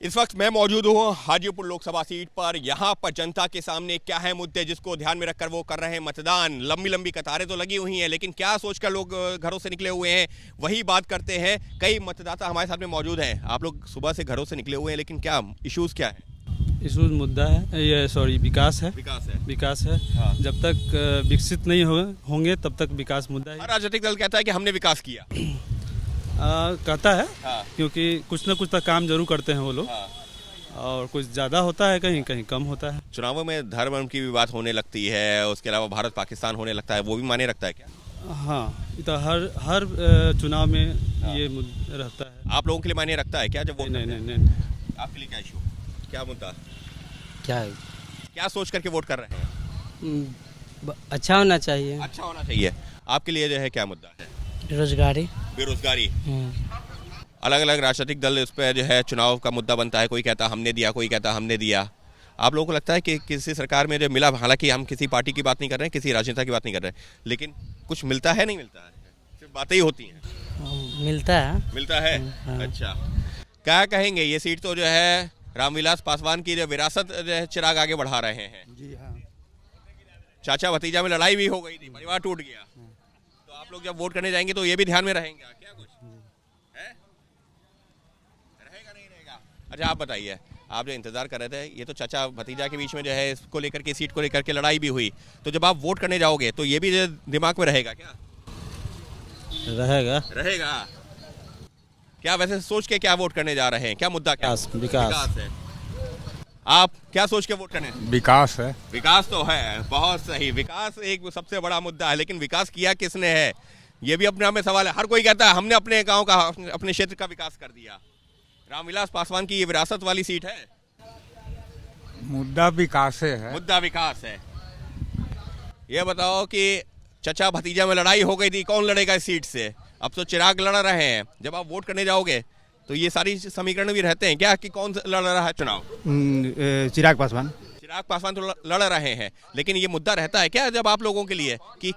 इस वक्त मैं मौजूद हूँ हाजीपुर लोकसभा सीट पर। यहाँ पर जनता के सामने क्या है मुद्दे जिसको ध्यान में रखकर वो कर रहे हैं मतदान। लंबी लंबी कतारें तो लगी हुई हैं, लेकिन क्या सोचकर लोग घरों से निकले हुए हैं वही बात करते हैं। कई मतदाता हमारे साथ में मौजूद हैं। आप लोग सुबह से घरों से निकले हुए हैं, लेकिन क्या इश्यूज क्या है? इशूज मुद्दा है ये विकास है। विकास है। हाँ। जब तक विकसित नहीं होंगे तब तक विकास मुद्दा है। हर राजनीतिक दल कहता है कि हमने विकास किया। कहता है। हाँ। क्योंकि कुछ ना कुछ तो काम जरूर करते हैं वो लोग। हाँ। और कुछ ज़्यादा होता है, कहीं कहीं कम होता है। चुनावों में धर्म की भी बात होने लगती है, उसके अलावा भारत पाकिस्तान होने लगता है, वो भी माने रखता है क्या? हाँ, तो हर चुनाव में ये मुद्दा रहता है। आप लोगों के लिए मायने रखता है क्या जब वो? नहीं। आपके लिए क्या इशू, क्या मुद्दा, क्या है? क्या सोच करके वोट कर रहे हैं? अच्छा होना चाहिए। अच्छा होना चाहिए। आपके लिए जो है क्या मुद्दा है? बेरोजगारी। बेरोजगारी। अलग अलग राजनीतिक दल इस पर जो है चुनाव का मुद्दा बनता है। कोई कहता हमने दिया, कोई कहता हमने दिया। आप लोगों को लगता है कि किसी सरकार में जो मिला, हालांकि हम किसी पार्टी की बात नहीं कर रहे हैं, किसी राजनेता की बात नहीं कर रहे हैं, लेकिन कुछ मिलता है नहीं मिलता है? सिर्फ बातें ही होती हैं। मिलता है। हाँ। अच्छा, क्या कहेंगे? ये सीट तो जो है रामविलास पासवान की जो विरासत जो है चिराग आगे बढ़ा रहे हैं। जी हाँ। चाचा भतीजा में लड़ाई भी हो गई थी, परिवार टूट गया, तो आप लोग जब वोट करने जाएंगे तो ये भी ध्यान में रहेंगे क्या? कुछ है? रहेगा नहीं रहेगा? अच्छा, आप बताइए, आप जो इंतजार कर रहे थे, ये तो चाचा भतीजा के बीच में जो है इसको लेकर के, सीट को लेकर के लड़ाई भी हुई, तो जब आप वोट करने जाओगे तो ये भी जो दिमाग में रहेगा क्या? रहेगा। क्या वैसे सोच के क्या वोट करने जा रहे हैं? क्या मुद्दा, क्या विकास है? आप क्या सोच के वोट करने? विकास है। विकास तो है, बहुत सही। विकास एक सबसे बड़ा मुद्दा है, लेकिन विकास किया किसने है ये भी अपने आप में सवाल है। हर कोई कहता है हमने अपने गांव का, अपने क्षेत्र का विकास कर दिया। रामविलास पासवान की ये विरासत वाली सीट है। मुद्दा विकास है। मुद्दा विकास है। ये बताओ कि चचा भतीजा में लड़ाई हो गई थी, कौन लड़ेगा इस सीट से? अब तो चिराग लड़ रहे हैं। जब आप वोट करने जाओगे तो ये सारी समीकरण भी रहते हैं क्या कि कौन लड़ रहा है चुनाव? चिराग पासवान तो लड़ रहे हैं, लेकिन ये मुद्दा रहता है क्या जब आप लोगों के लिए कि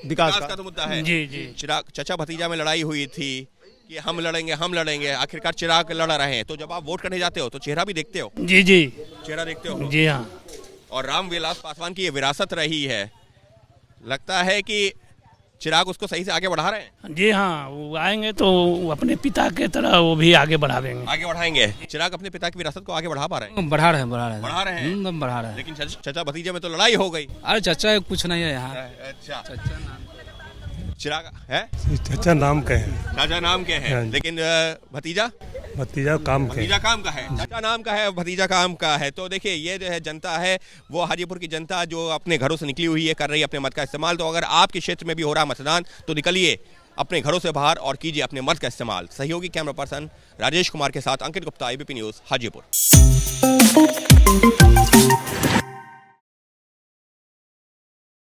विकास का तो मुद्दा है। जी। चिराग चचा भतीजा में लड़ाई हुई थी कि हम लड़ेंगे, आखिरकार चिराग लड़ रहे हैं। तो जब आप वोट करने जाते हो तो चेहरा भी देखते हो? जी। चेहरा देखते हो? जी हाँ। और रामविलास पासवान की ये विरासत रही है, लगता है कि चिराग उसको सही से आगे बढ़ा रहे हैं? जी हाँ, वो आएंगे तो अपने पिता के तरह वो भी आगे बढ़ाएंगे। आगे बढ़ाएंगे। चिराग अपने पिता की विरासत को आगे बढ़ा पा रहे हैं? बढ़ा रहे हैं। लेकिन चचा भतीजे में तो लड़ाई हो गई। अरे चाचा कुछ नहीं है यहाँ। अच्छा, चाचा नाम चिराग है? चाचा नाम के है। चाचा नाम के हैं, लेकिन भतीजा काम का है। चाचा नाम का है, भतीजा काम का है। तो देखिए, ये जो है जनता है, वो हाजीपुर की जनता जो अपने घरों से निकली हुई है, कर रही है अपने मत का इस्तेमाल। तो अगर आपके क्षेत्र में भी हो रहा मतदान तो निकलिए अपने घरों से बाहर और कीजिए अपने मत का इस्तेमाल। सहयोगी कैमरा पर्सन राजेश कुमार के साथ अंकित गुप्ता, ABP न्यूज़, हाजीपुर।